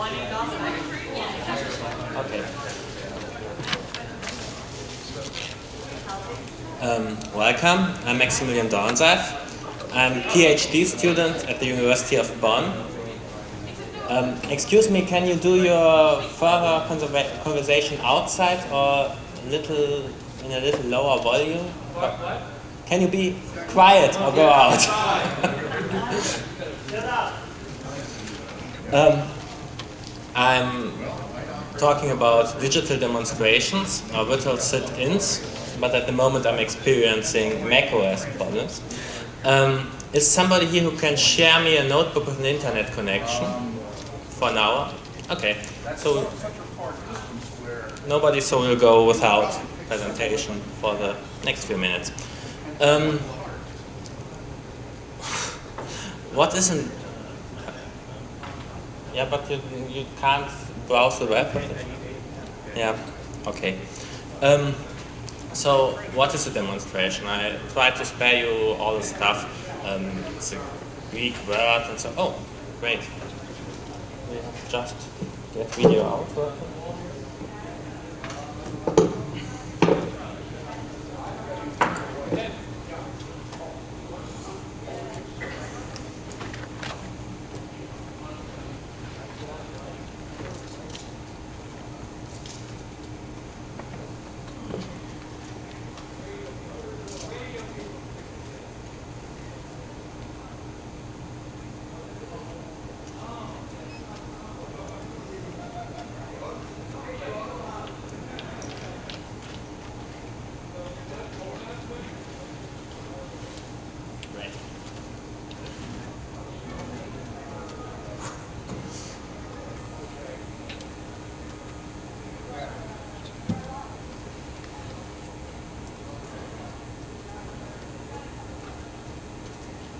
Okay. Welcome. I'm Maximillian Dornseif. I'm a PhD student at the University of Bonn. Excuse me, can you do your further conversation outside or in a little lower volume? What? Can you be quiet or go out? I'm talking about digital demonstrations or virtual sit-ins, but at the moment I'm experiencing macOS problems. Is somebody here who can share me a notebook with an internet connection for an hour? Okay, so nobody, so we'll go without presentation for the next few minutes. What is an... Yeah, but you can't browse the web? Yeah, okay. So, what is a demonstration? I tried to spare you all the stuff. It's a Greek word and so... Oh, great. We have just get video out.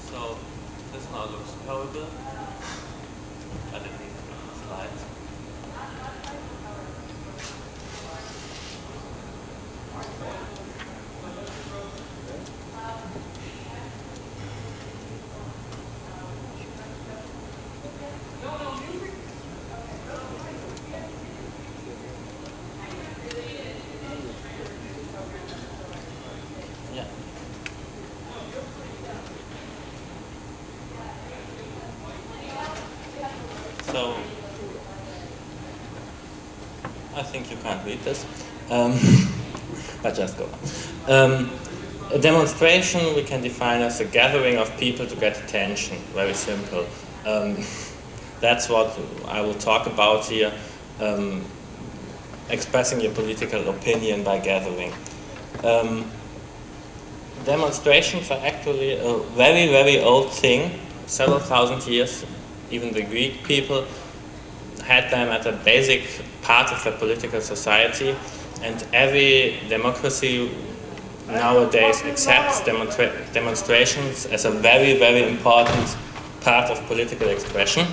So this now looks horrible, but it needs slides. Yeah. So, I think you can't read this, but just go on. A demonstration we can define as a gathering of people to get attention, very simple. That's what I will talk about here, expressing your political opinion by gathering. Demonstrations are actually a very, very old thing, several thousand years. Even the Greek people had them at a basic part of their political society, and every democracy nowadays accepts demonstrations as a very, very important part of political expression.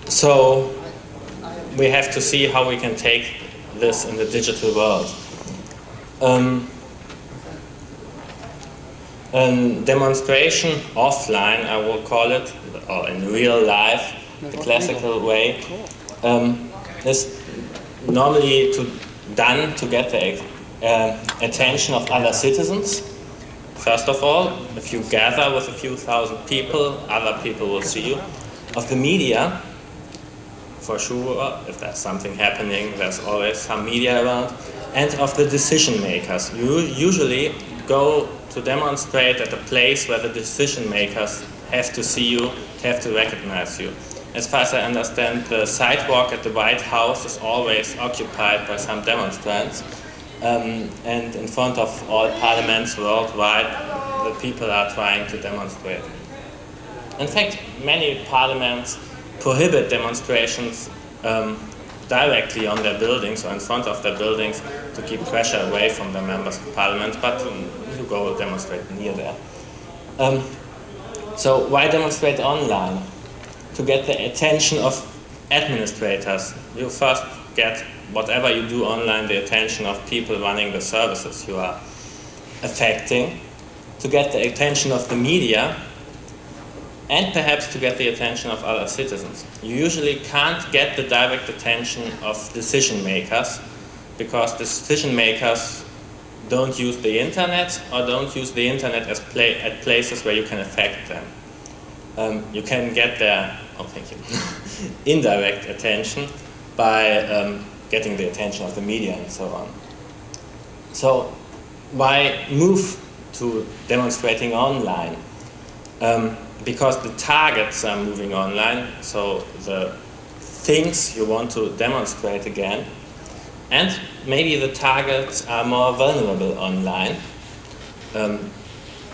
So we have to see how we can take this in the digital world. A demonstration offline, I will call it, or in real life, the classical way, is normally done to get the attention of other citizens. First of all, if you gather with a few thousand people, other people will see you. Of the media, for sure, if there's something happening, there's always some media around. And of the decision makers. You usually go to demonstrate at a place where the decision makers have to see you, have to recognize you. As far as I understand, the sidewalk at the White House is always occupied by some demonstrants. And in front of all parliaments worldwide, the people are trying to demonstrate. In fact, many parliaments prohibit demonstrations directly on their buildings or in front of their buildings to keep pressure away from the members of parliament, but you go demonstrate near there. So why demonstrate online? To get the attention of administrators. You first get, whatever you do online, the attention of people running the services you are affecting. To get the attention of the media, and perhaps to get the attention of other citizens. You usually can't get the direct attention of decision makers, because decision makers don't use the internet or don't use the internet as at places where you can affect them. You can get their, oh thank you, indirect attention by getting the attention of the media and so on. So why move to demonstrating online? Because the targets are moving online, so the things you want to demonstrate again, and maybe the targets are more vulnerable online.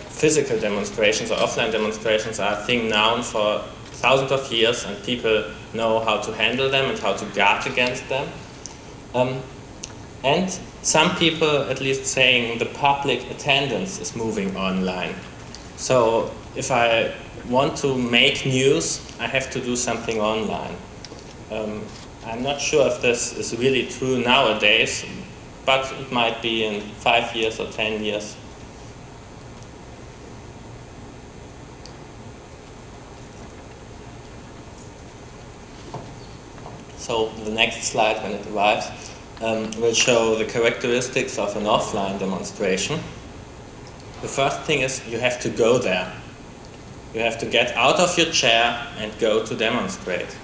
Physical demonstrations or offline demonstrations are a thing known for thousands of years, and people know how to handle them and how to guard against them. And some people at least saying the public attendance is moving online. So if I want to make news, I have to do something online. I'm not sure if this is really true nowadays, but it might be in 5 years or 10 years. So the next slide, when it arrives, will show the characteristics of an offline demonstration. The first thing is you have to go there. You have to get out of your chair and go to demonstrate.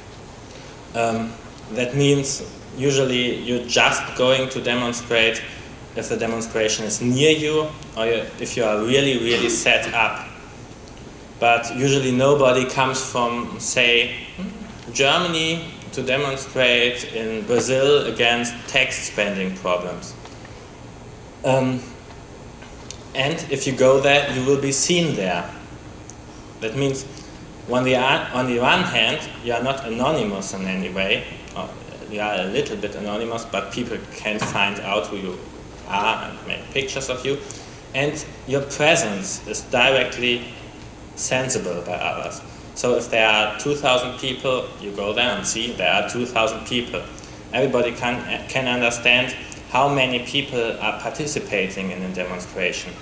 That means usually you're just going to demonstrate if the demonstration is near you or if you are really, really set up. But usually nobody comes from, say, Germany to demonstrate in Brazil against tax spending problems. And if you go there, you will be seen there. That means on the one hand, you are not anonymous in any way. You are a little bit anonymous, but people can find out who you are and make pictures of you. And your presence is directly sensible by others. So if there are 2,000 people, you go there and see there are 2,000 people. Everybody can understand how many people are participating in a demonstration.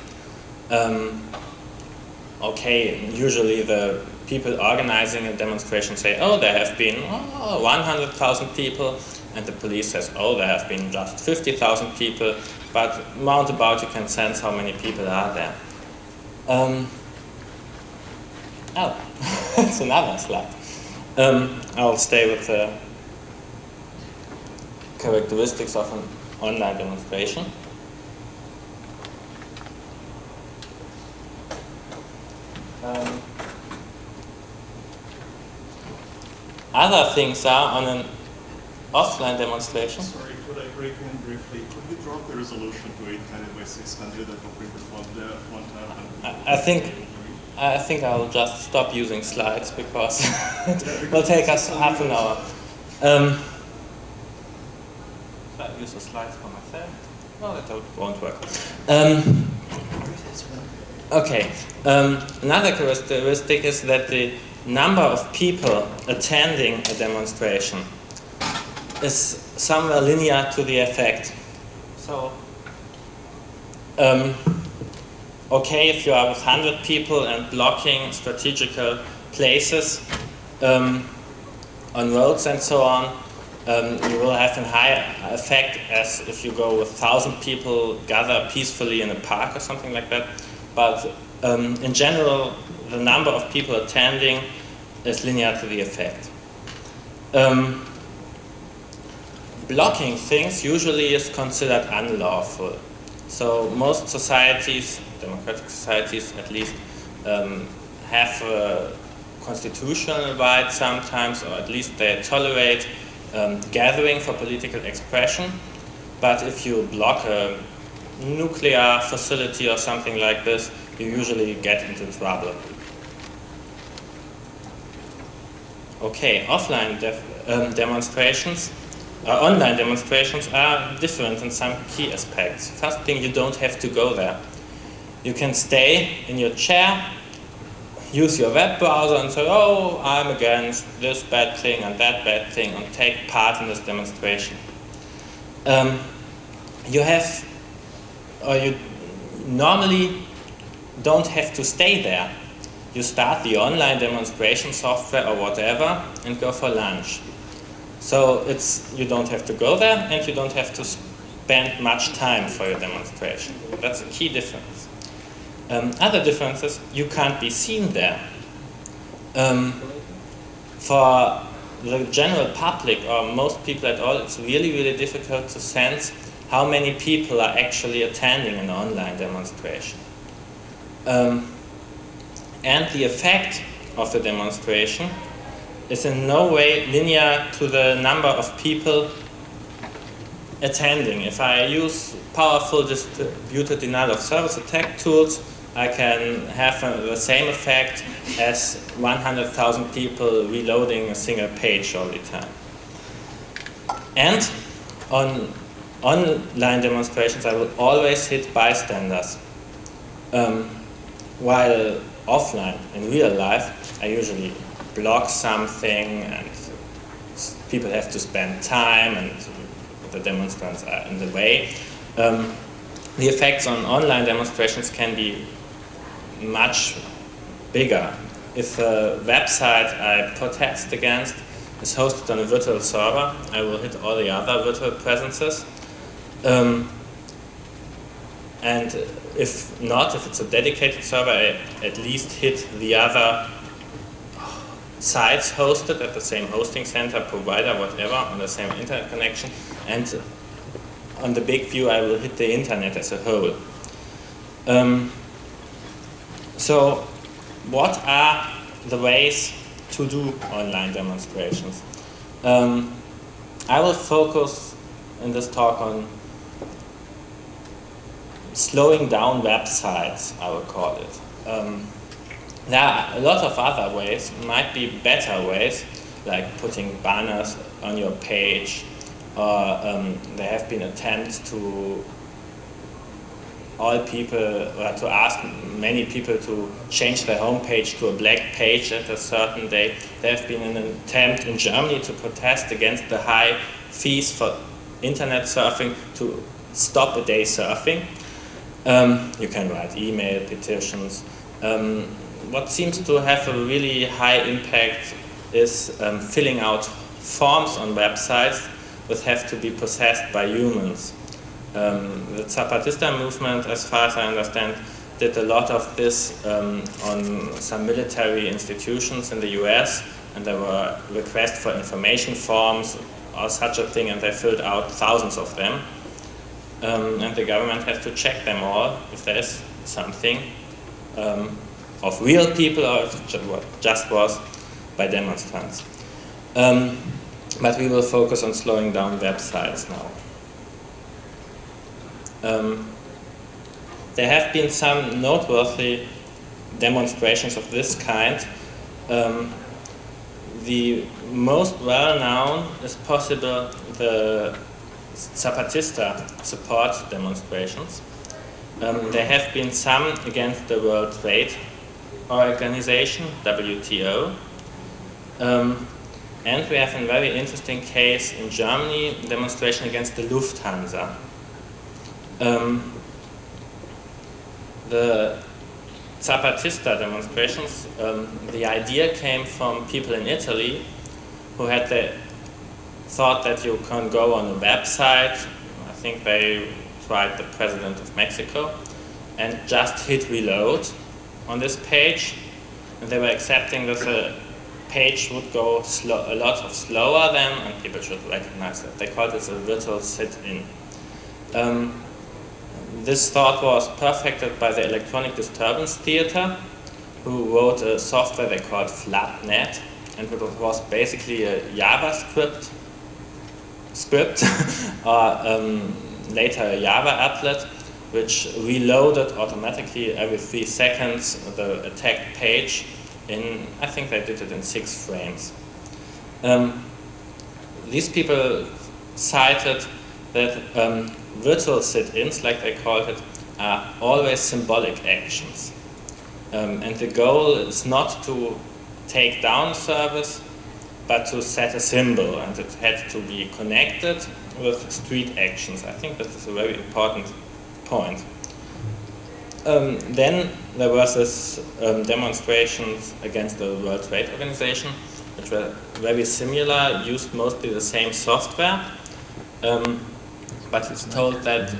Okay, usually the people organizing a demonstration say, oh, there have been 100,000 people, and the police says, oh, there have been just 50,000 people, but roundabout you can sense how many people are there. Oh, that's another slide. I'll stay with the characteristics of an online demonstration. Other things are on an offline demonstration. Sorry, could I break in briefly? Could you drop the resolution to 800 by 600 that the previous one time? I think I'll just stop using slides because it will take us half an hour. Should I use the slides for myself? No, that won't work. Okay. Another characteristic is that the number of people attending a demonstration is somewhere linear to the effect. So, okay, if you are with 100 people and blocking strategical places on roads and so on, you will have a higher effect as if you go with 1,000 people gather peacefully in a park or something like that. But in general, the number of people attending is linear to the effect. Blocking things usually is considered unlawful. So most societies, democratic societies at least, have a constitutional right sometimes, or at least they tolerate gathering for political expression. But if you block a nuclear facility or something like this, you usually get into trouble. Okay, offline demonstrations, online demonstrations are different in some key aspects. First thing, you don't have to go there. You can stay in your chair, use your web browser and say, oh, I'm against this bad thing and that bad thing, and take part in this demonstration. You normally don't have to stay there. you start the online demonstration software or whatever and go for lunch. So you don't have to go there and you don't have to spend much time for your demonstration. That's a key difference. Other differences, you can't be seen there. For the general public or most people at all, it's really, really difficult to sense how many people are actually attending an online demonstration. And the effect of the demonstration is in no way linear to the number of people attending. If I use powerful distributed denial of service attack tools, I can have the same effect as 100,000 people reloading a single page all the time. And on online demonstrations, I will always hit bystanders. While offline, in real life, I usually block something and people have to spend time and the demonstrants are in the way. The effects on online demonstrations can be much bigger. If a website I protest against is hosted on a virtual server, I will hit all the other virtual presences. And if not, if it's a dedicated server, I at least hit the other sites hosted at the same hosting center, provider, whatever, on the same internet connection. And on the big view, I will hit the internet as a whole. So what are the ways to do online demonstrations? I will focus in this talk on slowing down websites, I will call it. There are a lot of other ways, might be better ways, like putting banners on your page, or there have been attempts to to ask many people to change their homepage to a black page at a certain day. There have been an attempt in Germany to protest against the high fees for internet surfing to stop a day surfing. You can write email, petitions. What seems to have a really high impact is filling out forms on websites that have to be processed by humans. The Zapatista movement, as far as I understand, did a lot of this on some military institutions in the US, and there were requests for information forms or such a thing, and they filled out thousands of them. And the government has to check them all if there is something of real people or if it just was by demonstrants. But we will focus on slowing down websites now. There have been some noteworthy demonstrations of this kind. The most well-known is possible the Zapatista support demonstrations. There have been some against the World Trade Organization, WTO. And we have a very interesting case in Germany, demonstration against the Lufthansa. The Zapatista demonstrations, the idea came from people in Italy who had thought that you can go on a website. I think they tried the president of Mexico and just hit reload on this page, and they were accepting that the page would go a lot slower than, and people should recognize that. They called this a virtual sit-in. This thought was perfected by the Electronic Disturbance Theater, who wrote a software they called Flatnet, and it was basically a JavaScript script or later a Java applet, which reloaded automatically every 3 seconds the attacked page in, I think they did it in 6 frames. These people cited that virtual sit-ins, like they called it, are always symbolic actions. And the goal is not to take down a service, but to set a symbol, and it had to be connected with street actions. I think this is a very important point. Then there was this demonstrations against the World Trade Organization, which were very similar, used mostly the same software, but it's told that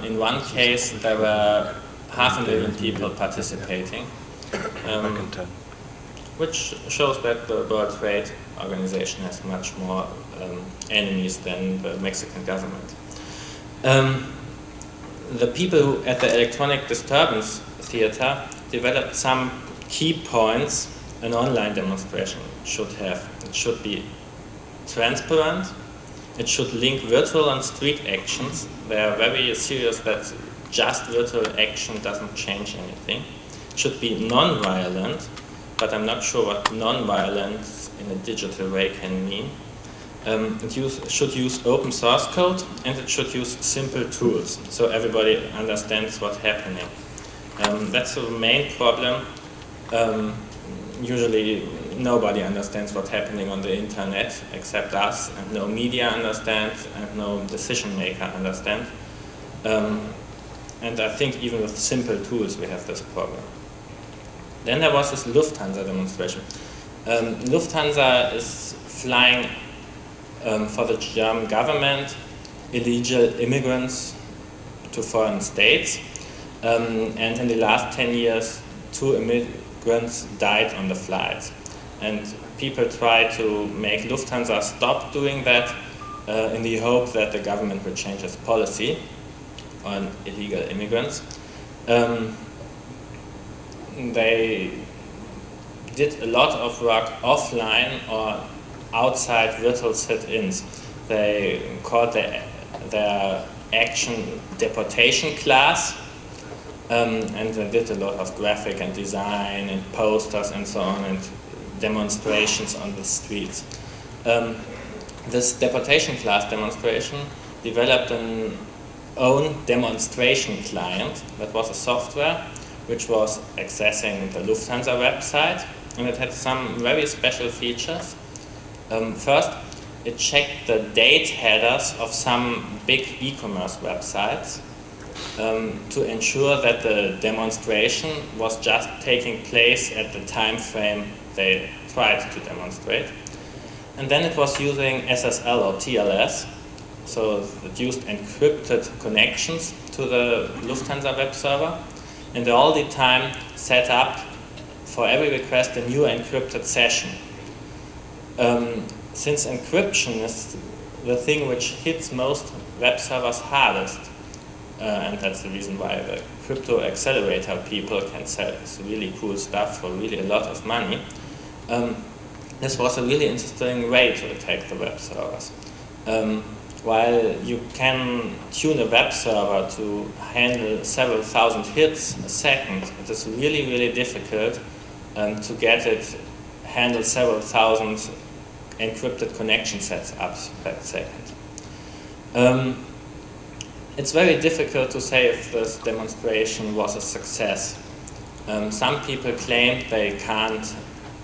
in one case there were 500,000 people participating, which shows that the World Trade Organization has much more enemies than the Mexican government. The people at the Electronic Disturbance Theater developed some key points an online demonstration should have. It should be transparent. It should link virtual and street actions. They are very serious that just virtual action doesn't change anything. It should be non-violent, but I'm not sure what non-violence in a digital way can mean. It should use open source code, and it should use simple tools, so everybody understands what's happening. That's the main problem. Usually nobody understands what's happening on the internet except us, and no media understands, and no decision maker understands. And I think even with simple tools we have this problem. Then there was this Lufthansa demonstration. Lufthansa is flying for the German government illegal immigrants to foreign states. And in the last 10 years, 2 immigrants died on the flights. And people try to make Lufthansa stop doing that in the hope that the government will change its policy on illegal immigrants. They did a lot of work offline or outside virtual sit-ins. They called their action deportation class, and they did a lot of graphic and design and posters and so on, and demonstrations on the streets. This deportation class demonstration developed an own demonstration client that was a software which was accessing the Lufthansa website, and it had some very special features. First, it checked the date headers of some big e-commerce websites to ensure that the demonstration was just taking place at the time frame they tried to demonstrate. And then it was using SSL or TLS, so it used encrypted connections to the Lufthansa web server, and they all the time set up for every request a new encrypted session. Since encryption is the thing which hits most web servers hardest, and that's the reason why the crypto accelerator people can sell this really cool stuff for really a lot of money, this was a really interesting way to attack the web servers. While you can tune a web server to handle several thousand hits a second, it is really, really difficult to get it handle several thousand encrypted connection sets up per second. It's very difficult to say if this demonstration was a success. Some people claimed they can't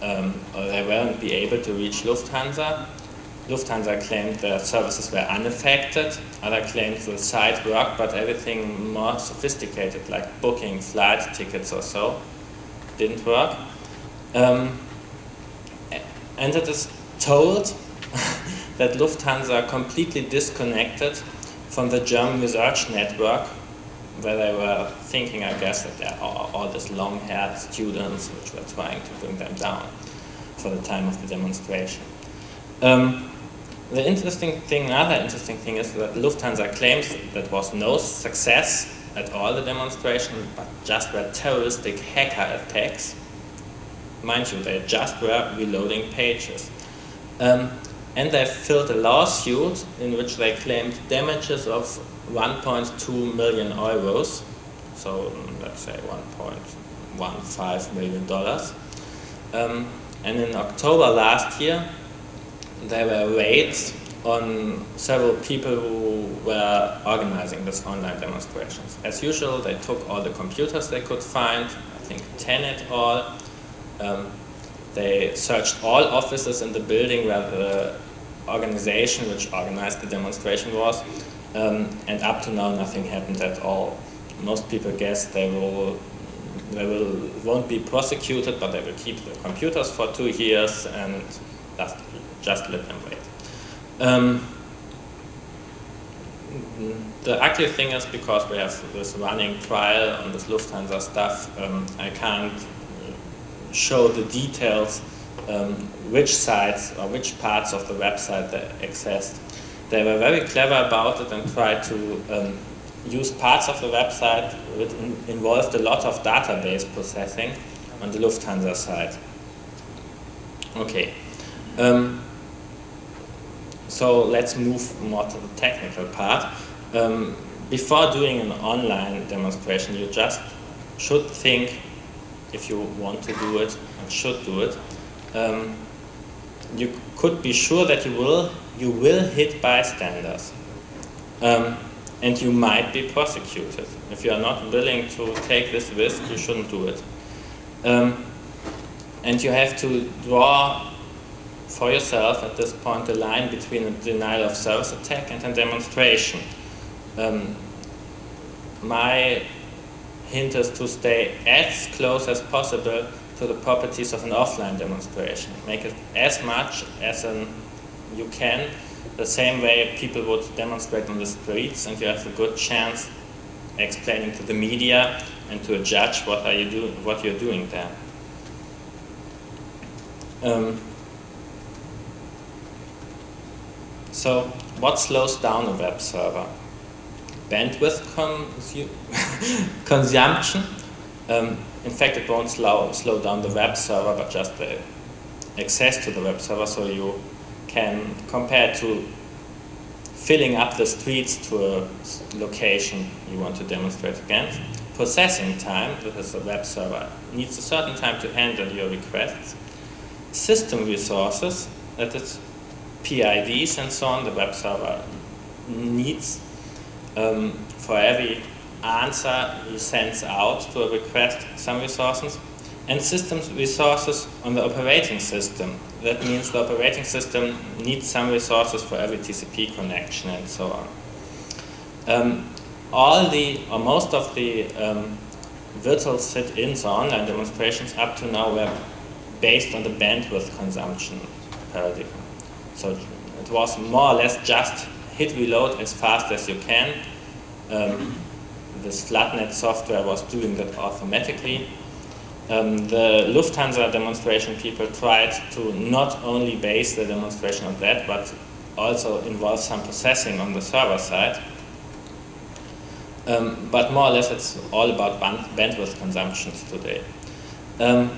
or they won't be able to reach Lufthansa. Lufthansa claimed their services were unaffected. Others claimed the site worked, but everything more sophisticated, like booking flight tickets or so, didn't work. And it is told that Lufthansa completely disconnected from the German research network, where they were thinking, I guess, that there are all these long-haired students which were trying to bring them down for the time of the demonstration. Another interesting thing is that Lufthansa claims that was no success at all, the demonstration, but just were terroristic hacker attacks. Mind you, they just were reloading pages. And they filed a lawsuit in which they claimed damages of 1.2 million euros, so let's say $1.15 million. And in October last year, there were raids on several people who were organizing these online demonstrations. As usual, they took all the computers they could find, I think 10 at all. They searched all offices in the building where the organization which organized the demonstration was, and up to now nothing happened at all. most people guess they won't be prosecuted, but they will keep the computers for 2 years and just let them wait. The ugly thing is, because we have this running trial on this Lufthansa stuff, I can't show the details, which sites or which parts of the website they accessed. They were very clever about it and tried to use parts of the website that involved a lot of database processing on the Lufthansa side. Okay. So let's move more to the technical part. Before doing an online demonstration, you just should think, if you want to do it and should do it, you could be sure that you will hit bystanders, and you might be prosecuted. If you are not willing to take this risk, you shouldn't do it. And you have to draw for yourself at this point the line between a denial of service attack and a demonstration. My hint is to stay as close as possible to the properties of an offline demonstration. Make it as much as you can, the same way people would demonstrate on the streets, and you have a good chance explaining to the media and to a judge what you're doing there. So, what slows down a web server? Bandwidth consumption. In fact, it won't slow down the web server, but just the access to the web server, so you can compare to filling up the streets to a location you want to demonstrate against. Processing time, because the web server needs a certain time to handle your requests. System resources, that is PIDs and so on, the web server needs for every answer he sends out to a request some resources. And system resources on the operating system. That means the operating system needs some resources for every TCP connection and so on. Most of the virtual sit-ins or online demonstrations up to now were based on the bandwidth consumption paradigm. So it was more or less just hit reload as fast as you can. This flatnet software was doing that automatically. The Lufthansa demonstration people tried to not only base the demonstration on that, but also involve some processing on the server side. But more or less it's all about bandwidth consumptions today. The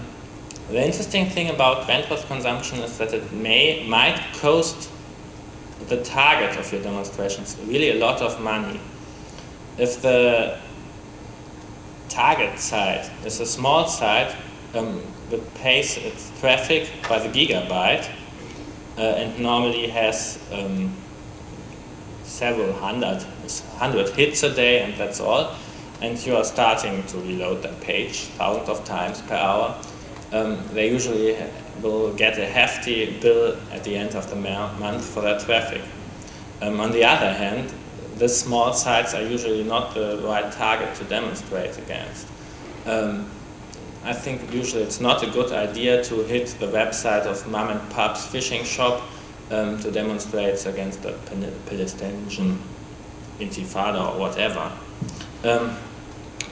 interesting thing about bandwidth consumption is that it might cost the target of your demonstrations really a lot of money. If the target site is a small site that pays its traffic by the gigabyte and normally has several hundred hits a day, and that's all, and you are starting to reload that page thousands of times per hour, they usually will get a hefty bill at the end of the month for their traffic. On the other hand, the small sites are usually not the right target to demonstrate against. I think usually it's not a good idea to hit the website of mom and pop's fishing shop to demonstrate against the Palestinian intifada or whatever.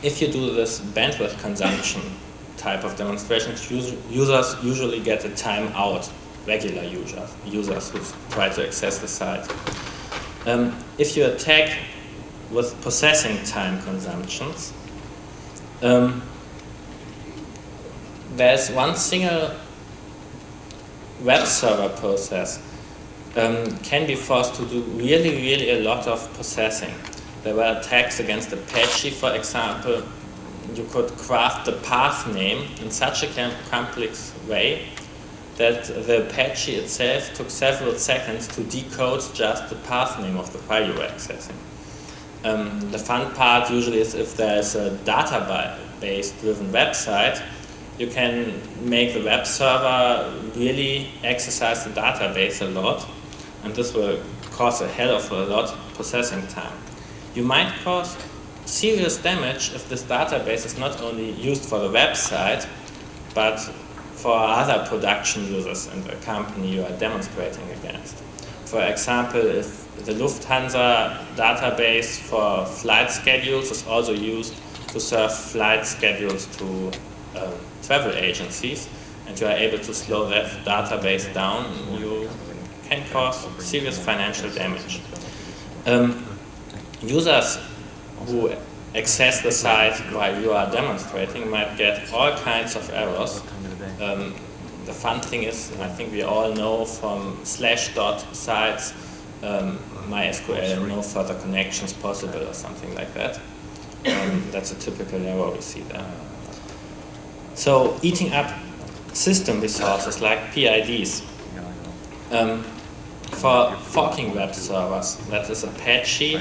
If you do this bandwidth consumption type of demonstrations, users usually get a timeout, regular users who try to access the site. If you attack with processing time consumptions, there's one single web server process can be forced to do really a lot of processing. There were attacks against Apache, for example. You could craft the path name in such a complex way that the Apache itself took several seconds to decode just the path name of the file you were accessing. The fun part usually is if there's a database-driven website, you can make the web server really exercise the database a lot, and this will cost a hell of a lot of processing time. You might serious damage if this database is not only used for the website, but for other production users in the company you are demonstrating against. For example, if the Lufthansa database for flight schedules is also used to serve flight schedules to travel agencies, and you are able to slow that database down, you can cause serious financial damage. Users who access the site while you are demonstrating might get all kinds of errors. The fun thing is, I think we all know from /dot sites, MySQL, no further connections possible or something like that. That's a typical error we see there. So eating up system resources like PIDs. For forking web servers, that is Apache,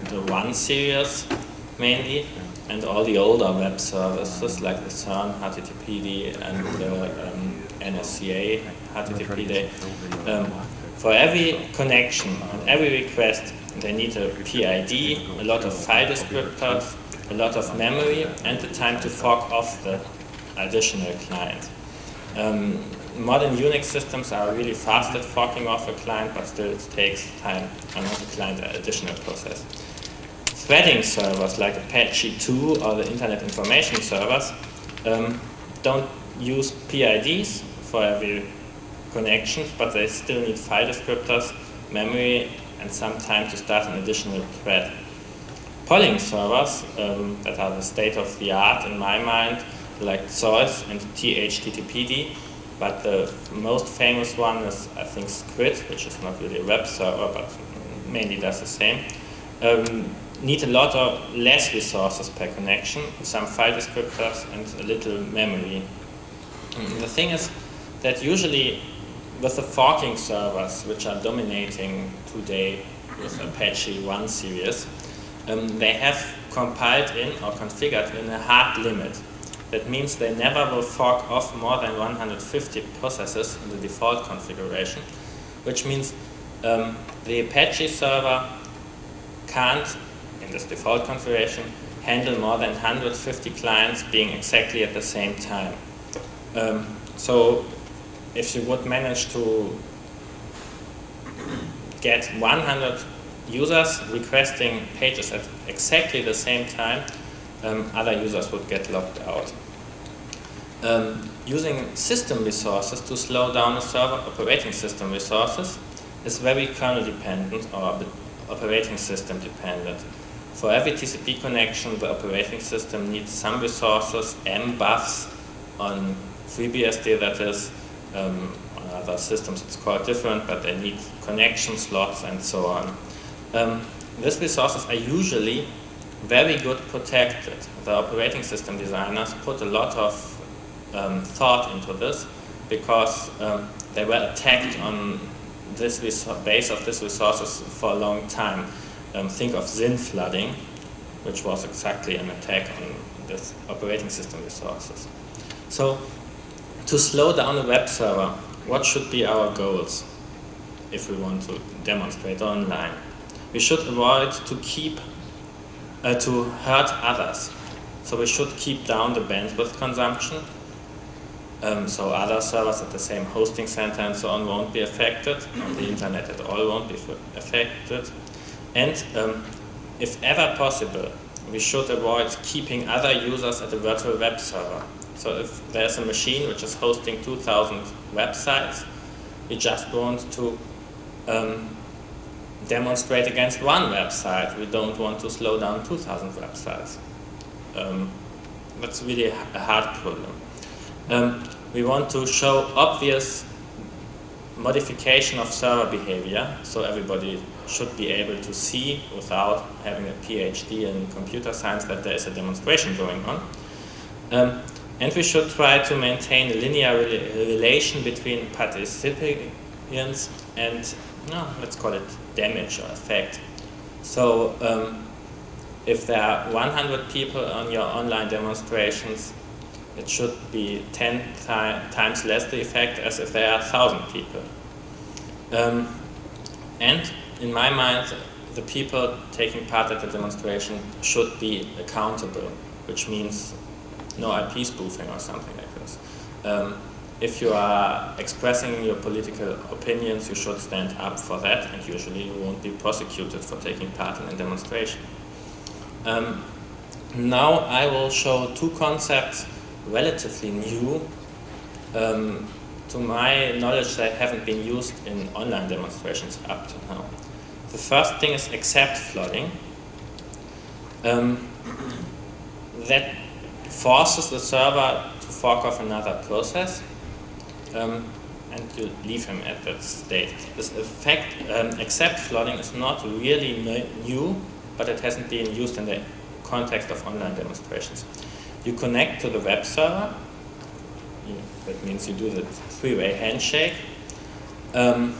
the 1 series mainly, and all the older web services like the CERN HTTPD and the NSCA HTTPD. For every connection and every request, they need a PID, a lot of file descriptors, a lot of memory, and the time to fork off the additional client. Modern Unix systems are really fast at forking off a client, but still it takes time and not a client additional process. Threading servers like Apache 2 or the Internet Information Servers don't use PIDs for every connection, but they still need file descriptors, memory, and some time to start an additional thread. Polling servers that are the state of the art in my mind, like Zeus and THTTPD, but the most famous one is, I think, Squid, which is not really a web server, but mainly does the same. Need a lot of less resources per connection, some file descriptors and a little memory. The thing is that usually with the forking servers, which are dominating today with Apache 1 series, they have compiled in or configured in a hard limit. That means they never will fork off more than 150 processes in the default configuration, which means the Apache server can't, in this default configuration, handle more than 150 clients being exactly at the same time. So if you would manage to get 100 users requesting pages at exactly the same time, other users would get locked out. Using system resources to slow down a server, operating system resources, is very kernel dependent or operating system dependent. For every TCP connection, the operating system needs some resources, M-buffs on FreeBSD, that is. On other systems it's called different, but they need connection slots and so on. These resources are usually very good protected. The operating system designers put a lot of thought into this because they were attacked on this base of these resources for a long time. Think of Zin flooding, which was exactly an attack on this operating system resources. So, to slow down a web server, what should be our goals if we want to demonstrate online? We should avoid to hurt others. So we should keep down the bandwidth consumption. So other servers at the same hosting center and so on won't be affected. On the internet at all won't be affected. And if ever possible, we should avoid keeping other users at a virtual web server. So if there's a machine which is hosting 2,000 websites, we just want to demonstrate against one website. We don't want to slow down 2,000 websites. That's really a hard problem. We want to show obvious modification of server behavior, so everybody should be able to see without having a PhD in computer science that there is a demonstration going on. And we should try to maintain a linear relation between participants and, let's call it damage or effect. So if there are 100 people on your online demonstrations, it should be 10 times less the effect as if there are 1,000 people. And in my mind, the people taking part at the demonstration should be accountable, which means no IP spoofing or something like this. If you are expressing your political opinions, you should stand up for that, and usually you won't be prosecuted for taking part in a demonstration. Now I will show two concepts relatively new. To my knowledge, they haven't been used in online demonstrations up to now. The first thing is accept flooding. That forces the server to fork off another process, and you leave him at that state. This effect, accept flooding, is not really new, but it hasn't been used in the context of online demonstrations. You connect to the web server. That means you do the three-way handshake, and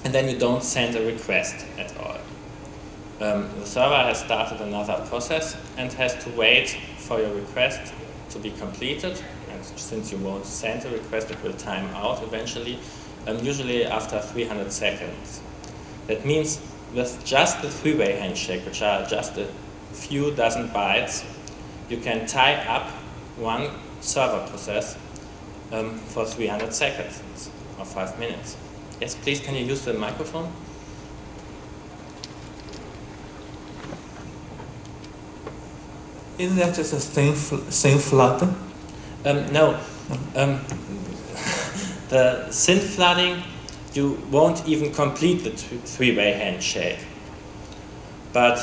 then you don't send a request at all. The server has started another process and has to wait for your request to be completed, and since you won't send a request, it will time out eventually, usually after 300 seconds. That means with just the three-way handshake, which are just a few dozen bytes, you can tie up one server process for 300 seconds or 5 minutes. Yes, please, can you use the microphone? Isn't that just a thin flood? No. The thin flooding, you won't even complete the three-way handshake. But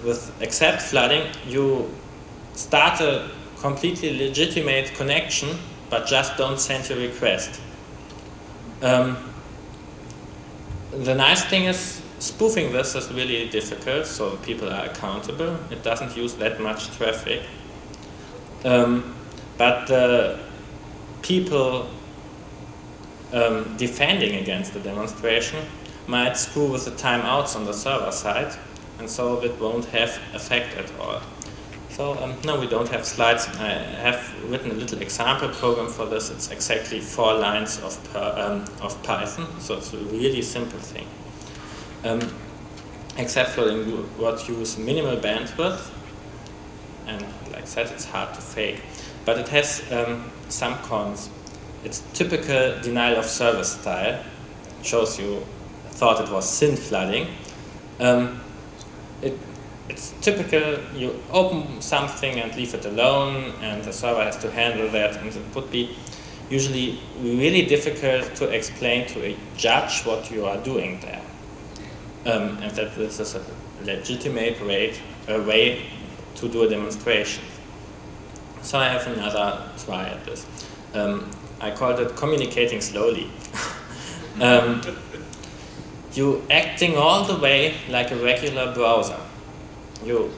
with accept flooding, you start a completely legitimate connection, but just don't send your request. The nice thing is, spoofing this is really difficult, so people are accountable. It doesn't use that much traffic. But the people defending against the demonstration might screw with the timeouts on the server side, and so it won't have effect at all. So no, we don't have slides. I have written a little example program for this. It's exactly 4 lines of Python, so it's a really simple thing. Except for what use minimal bandwidth, and like I said, it's hard to fake. But it has some cons. It's typical denial of service style. Shows you thought it was thin flooding. It's typical, you open something and leave it alone, and the server has to handle that, and it would be usually really difficult to explain to a judge what you are doing there. And that this is a legitimate way to do a demonstration. So I have another try at this. I called it communicating slowly. You acting all the way like a regular browser. You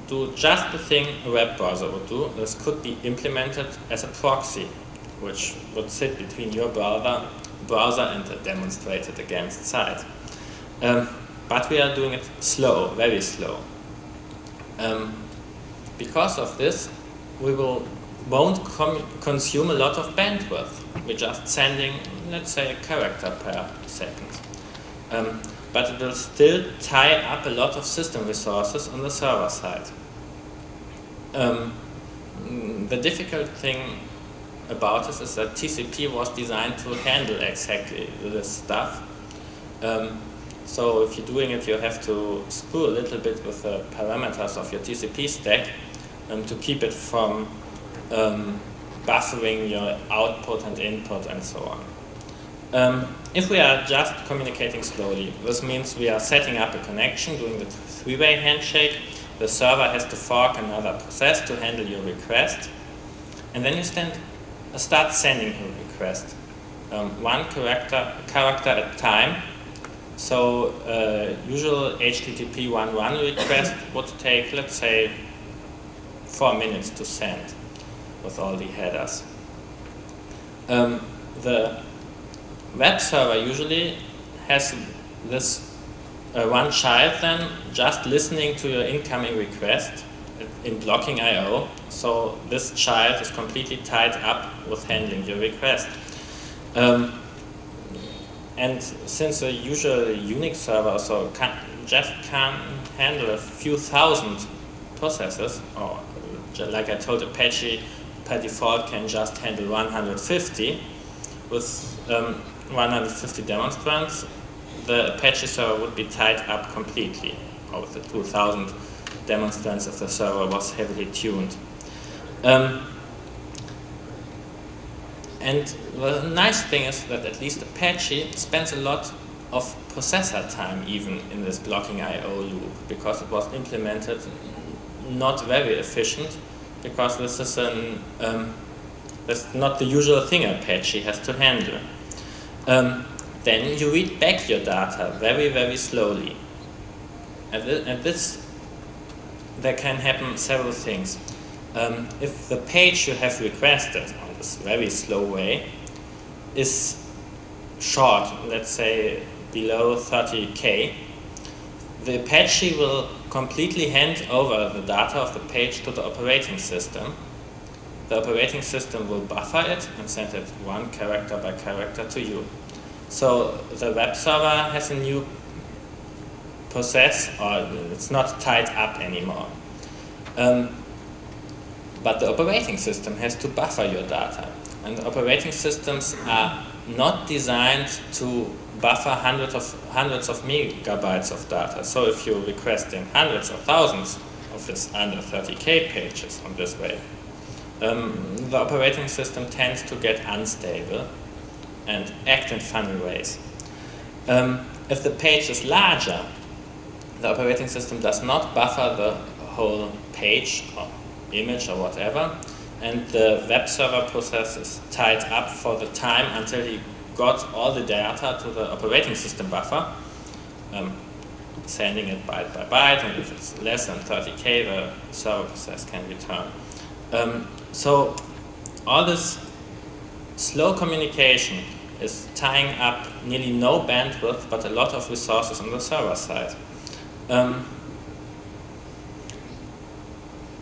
do just the thing a web browser would do. This could be implemented as a proxy, which would sit between your browser and the demonstrated against site. But we are doing it slow, very slow. Because of this, we won't consume a lot of bandwidth. We're just sending, let's say, a character per second. But it will still tie up a lot of system resources on the server side. The difficult thing about this is that TCP was designed to handle exactly this stuff. So if you're doing it, you have to screw a little bit with the parameters of your TCP stack to keep it from buffering your output and input and so on. If we are just communicating slowly, this means we are setting up a connection, doing the three-way handshake. The server has to fork another process to handle your request, and then you start sending a request, one character at a time. So usual HTTP 1.1 request would take, let's say, 4 minutes to send with all the headers. The web server usually has this one child then just listening to your incoming request in blocking I/O. So this child is completely tied up with handling your request. And since a usual Unix server also just can't handle a few thousand processes, or like I told, Apache by default can just handle 150 with 150 demonstrants, the Apache server would be tied up completely, or with the 2,000 demonstrants if the server was heavily tuned. And the nice thing is that at least Apache spends a lot of processor time even in this blocking I/O loop, because it was implemented not very efficient, because this is that's not the usual thing Apache has to handle. Then you read back your data very, very slowly. And this, there can happen several things. If the page you have requested on this very slow way is short, let's say below 30K, the Apache will completely hand over the data of the page to the operating system. The operating system will buffer it and send it one character by character to you. So the web server has a new process, or it's not tied up anymore. But the operating system has to buffer your data. And operating systems are not designed to buffer hundreds of megabytes of data. So if you're requesting hundreds or thousands of this under 30K pages on this way, the operating system tends to get unstable and act in funny ways. If the page is larger, the operating system does not buffer the whole page or image or whatever, and the web server process is tied up for the time until he got all the data to the operating system buffer, sending it byte by byte, and if it's less than 30K, the server process can return. So all this slow communication is tying up nearly no bandwidth, but a lot of resources on the server side.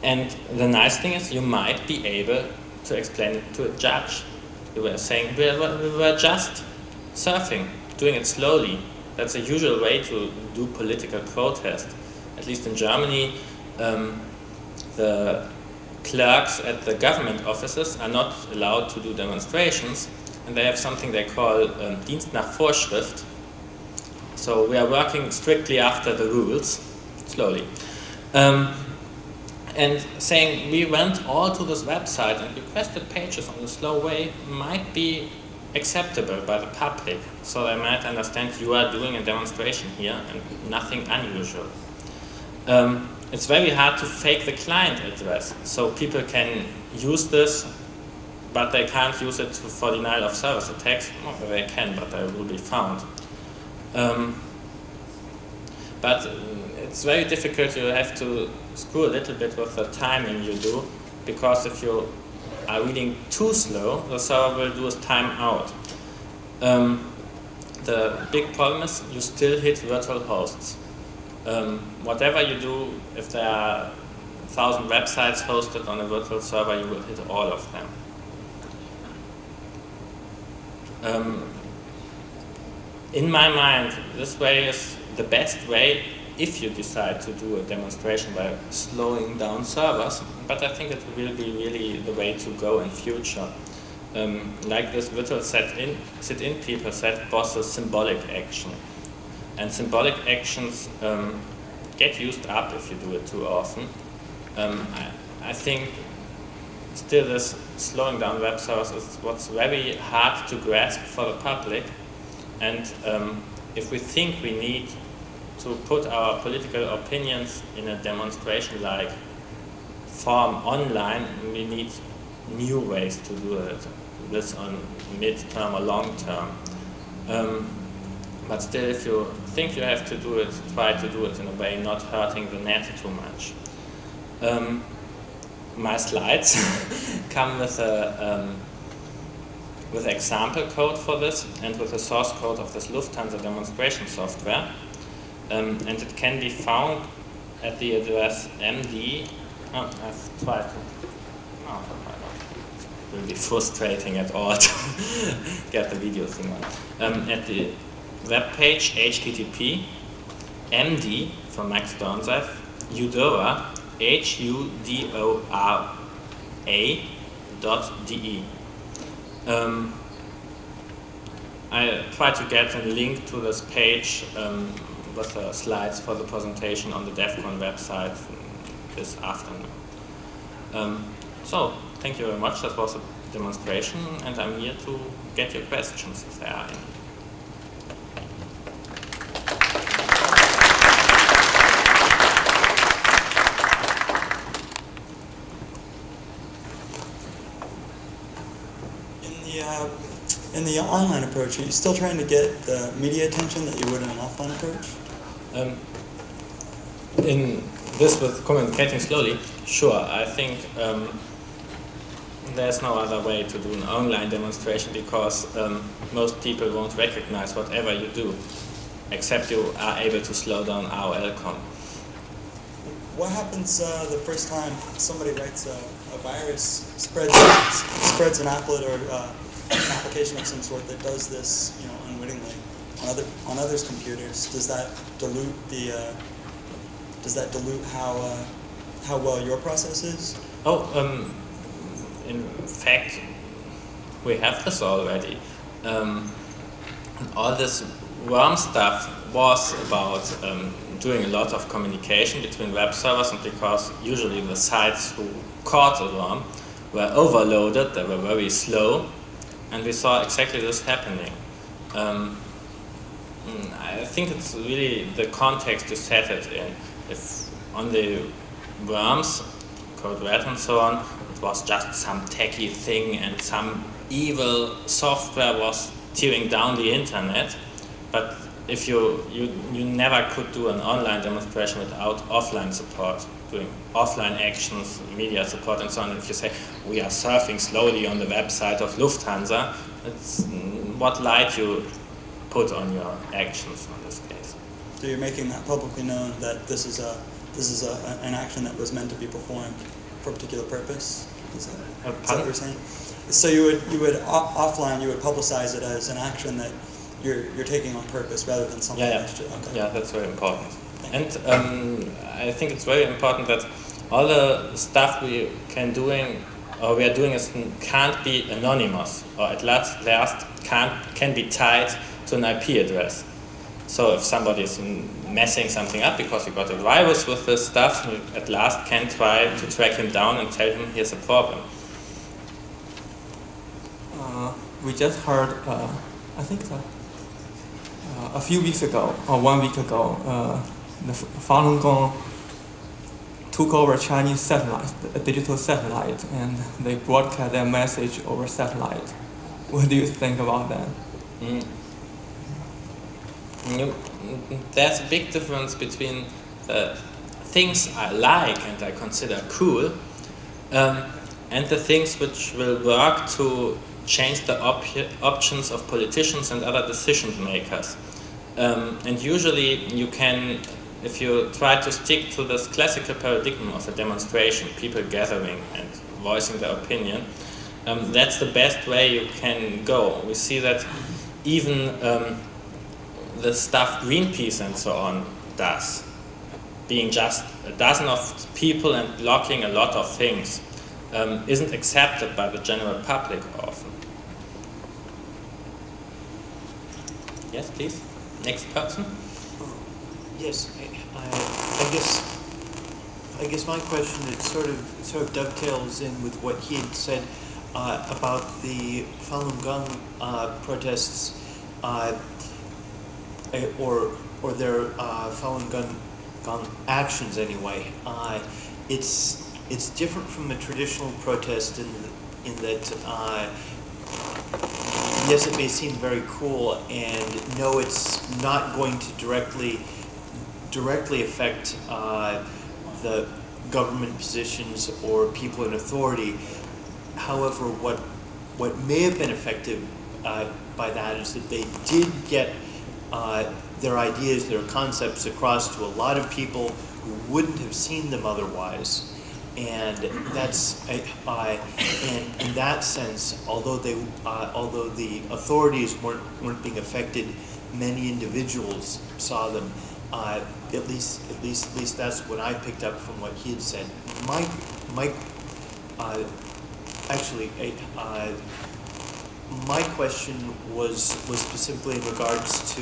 And the nice thing is you might be able to explain it to a judge. You were saying, we were just surfing, doing it slowly. That's a usual way to do political protest. At least in Germany, the clerks at the government offices are not allowed to do demonstrations, and they have something they call Dienst nach Vorschrift. So we are working strictly after the rules, slowly. And saying we went all to this website and requested pages on the slow way might be acceptable by the public, so they might understand you are doing a demonstration here and nothing unusual. It's very hard to fake the client address, so people can use this, but they can't use it for denial of service attacks. Well, they can, but they will be found. But it's very difficult. You have to screw a little bit with the timing you do, because if you are reading too slow, the server will do a timeout. The big problem is you still hit virtual hosts. Whatever you do, if there are 1,000 websites hosted on a virtual server, you will hit all of them. In my mind, this way is the best way if you decide to do a demonstration by slowing down servers, but I think it will be really the way to go in future. Like this virtual sit-in people said, was a symbolic action. And symbolic actions get used up if you do it too often. I think still this slowing down web servers is what's very hard to grasp for the public. And if we think we need to put our political opinions in a demonstration-like form online, we need new ways to do it, this on mid-term or long-term. But still, if you think you have to do it, try to do it in a way not hurting the net too much. My slides come with a with example code for this and with the source code of this Lufthansa demonstration software. And it can be found at the address MD. Oh, I've tried to. Oh, it will be frustrating at all to get the video thing on. At the web page http MD for Max Dornseif, Eudora, HUDORA.de. I try to get a link to this page with the slides for the presentation on the DEFCON website this afternoon. So, thank you very much. That was a demonstration, and I'm here to get your questions if there are any. In the online approach, are you still trying to get the media attention that you would in an offline approach? In this with communicating slowly, sure. I think there's no other way to do an online demonstration because most people won't recognize whatever you do, except you are able to slow down RLCOM. What happens the first time somebody writes a virus, spreads an applet or an application of some sort that does this, unwittingly on others' computers? Does that dilute how well your process is? In fact, we have this already. All this worm stuff was about doing a lot of communication between web servers, and because usually the sites who caught the worm were overloaded, they were very slow, and we saw exactly this happening. I think it's really the context you set it in. If on the worms, code red and so on, it was just some techie thing and some evil software was tearing down the internet, but if you never could do an online demonstration without offline support, doing offline actions, media support and so on. If you say, we are surfing slowly on the website of Lufthansa, it's what light you put on your actions in this case. So you're making that publicly known that this is an action that was meant to be performed for a particular purpose? Is that what you're saying? So you would offline, you would publicize it as an action that you're taking on purpose rather than something that's just, okay. Yeah, that's very important. And I think it's very important that all the stuff we are doing can't be anonymous, or at last can be tied to an IP address. So if somebody is messing something up because you got a virus with this stuff, you at last can try to track him down and tell him here's a problem. We just heard, I think a few weeks ago, or 1 week ago, the Falun Gong took over Chinese satellite, a digital satellite, and they broadcast their message over satellite. What do you think about that? There's a big difference between the things I like and I consider cool, and the things which will work to change the options of politicians and other decision makers. And usually you can, if you try to stick to this classical paradigm of a demonstration, people gathering and voicing their opinion, that's the best way you can go. We see that even the stuff Greenpeace and so on does, being just a dozen of people and blocking a lot of things, isn't accepted by the general public often. Yes, please. Next person. Yes, I guess my question, it sort of dovetails in with what he had said about the Falun Gong protests, or their Falun Gong actions anyway. It's different from a traditional protest in that yes, it may seem very cool, and no, it's not going to directly affect the government positions or people in authority. However, what may have been effective by that is that they did get their ideas, their concepts across to a lot of people who wouldn't have seen them otherwise. And that's and in that sense, although the authorities weren't being affected, many individuals saw them, at least that's what I picked up from what he had said. My question was specifically in regards to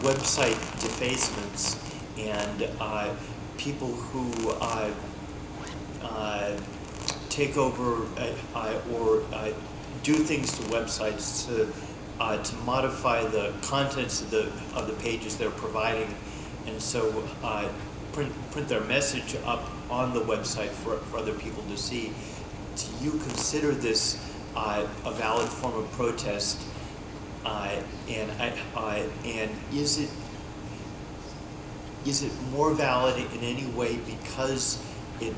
website defacements and people who take over or do things to websites to modify the contents of the pages they're providing, and so print their message up on the website for other people to see. Do you consider this a valid form of protest? And is it more valid in any way because it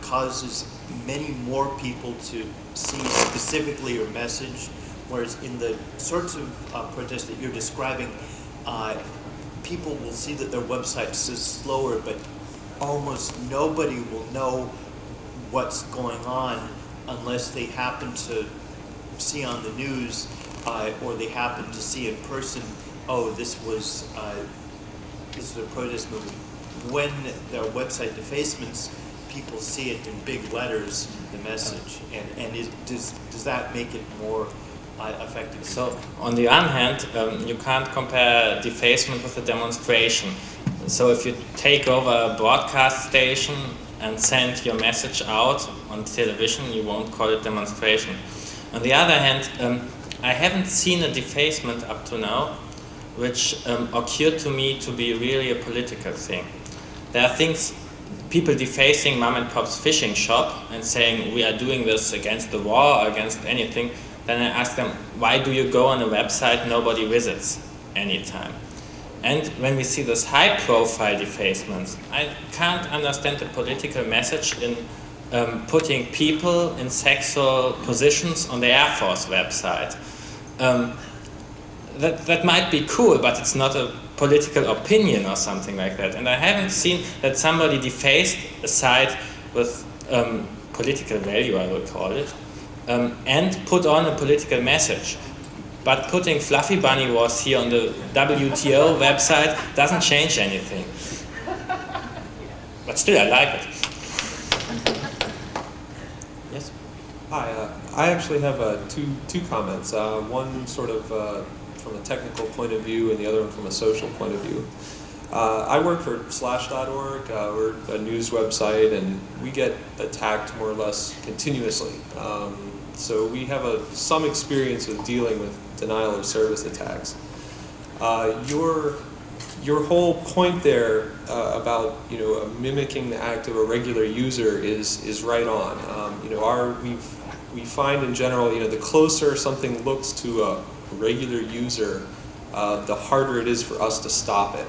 causes many more people to see specifically your message, whereas in the sorts of protests that you're describing, people will see that their website is slower, but almost nobody will know what's going on unless they happen to see on the news or they happen to see in person, oh, this is a protest movement. When there are website defacements, people see it in big letters, the message, and does that make it more effective? So, on the one hand, you can't compare defacement with a demonstration. So if you take over a broadcast station and send your message out on television, you won't call it demonstration. On the other hand, I haven't seen a defacement up to now which occurred to me to be really a political thing. There are things, people defacing mom and pop's fishing shop and saying we are doing this against the war or against anything. Then I ask them, why do you go on a website nobody visits anytime? And when we see this high-profile defacements, I can't understand the political message in putting people in sexual positions on the Air Force website. That might be cool, but it's not a political opinion or something like that. And I haven't seen that somebody defaced a site with political value, I would call it, and put on a political message. But putting Fluffy Bunny Wars here on the WTO website doesn't change anything. But still, I like it. Yes? Hi, I actually have two comments. One sort of from a technical point of view and the other one from a social point of view. I work for Slash.org. We're a news website, and we get attacked more or less continuously. So we have some experience with dealing with denial of service attacks. Your whole point there about mimicking the act of a regular user is right on. We find in general the closer something looks to a regular user, the harder it is for us to stop it.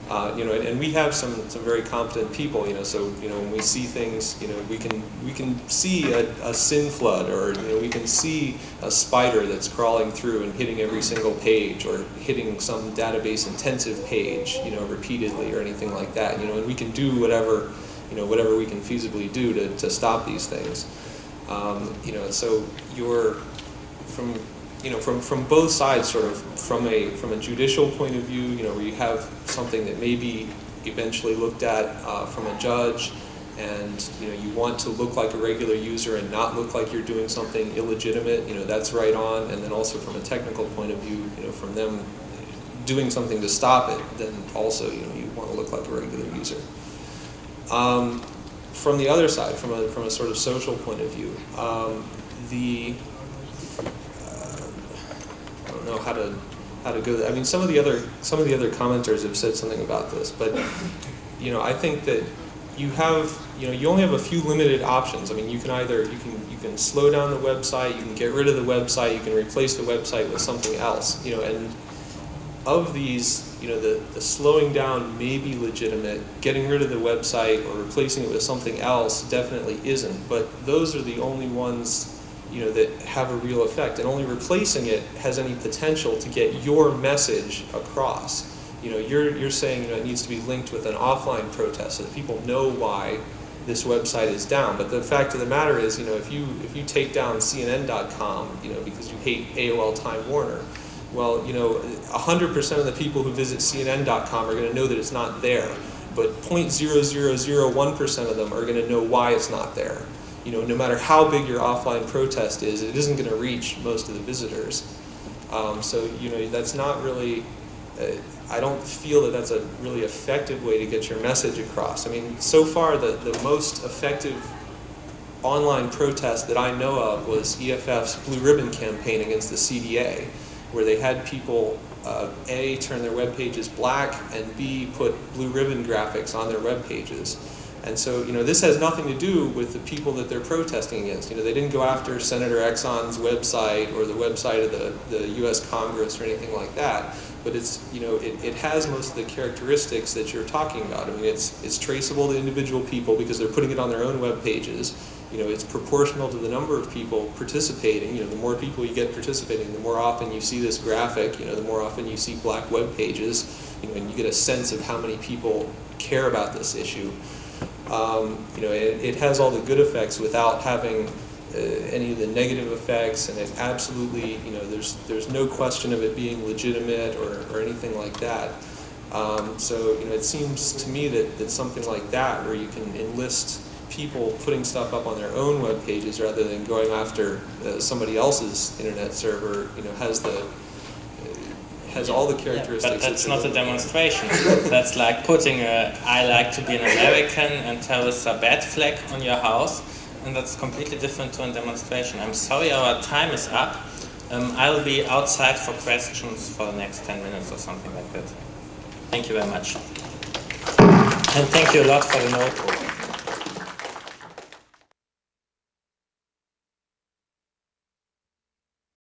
And we have some very competent people. So when we see things, we can see a sin flood, or we can see a spider that's crawling through and hitting every single page, or hitting some database intensive page, repeatedly, or anything like that. And we can do whatever we can feasibly do to stop these things. So you're from both sides, sort of from a judicial point of view, where you have something that may be eventually looked at from a judge, and you want to look like a regular user and not look like you're doing something illegitimate. That's right on. And then also from a technical point of view, from them doing something to stop it, then also you want to look like a regular user. From the other side, from a sort of social point of view, I don't know how to go there. I mean, some of the other commenters have said something about this, but I think that you only have a few limited options. I mean, you can slow down the website, you can get rid of the website, you can replace the website with something else. And of these, the slowing down may be legitimate. Getting rid of the website or replacing it with something else definitely isn't. But those are the only ones that have a real effect, and only replacing it has any potential to get your message across. You're saying it needs to be linked with an offline protest so that people know why this website is down. But the fact of the matter is, if you take down CNN.com, because you hate AOL Time Warner, Well, you know, 100% of the people who visit CNN.com are going to know that it's not there, but 0.0001% of them are going to know why it's not there. You know, no matter how big your offline protest is, it isn't going to reach most of the visitors. So, you know, that's not really, I don't feel that that's a really effective way to get your message across. I mean, so far the most effective online protest that I know of was EFF's Blue Ribbon campaign against the CDA, where they had people, A, turn their web pages black, and B, put blue ribbon graphics on their web pages. And so, you know, this has nothing to do with the people that they're protesting against. You know, they didn't go after Senator Exxon's website or the website of the U.S. Congress or anything like that. But it's, you know, it has most of the characteristics that you're talking about. I mean, it's traceable to individual people because they're putting it on their own web pages. You know, it's proportional to the number of people participating. You know, the more people you get participating, the more often you see this graphic. You know, the more often you see black web pages. You know, and you get a sense of how many people care about this issue. You know, it has all the good effects without having any of the negative effects, and it absolutely, you know, there's no question of it being legitimate or anything like that. So, you know, it seems to me that something like that, where you can enlist people putting stuff up on their own web pages rather than going after somebody else's internet server, you know, has all the characteristics. Yeah, but that's not a demonstration. That's like putting a "I like to be an American" and terrorists are bad flag on your house, and that's completely different to a demonstration. I'm sorry, our time is up. I'll be outside for questions for the next 10 minutes or something like that. Thank you very much. And thank you a lot for the notebook.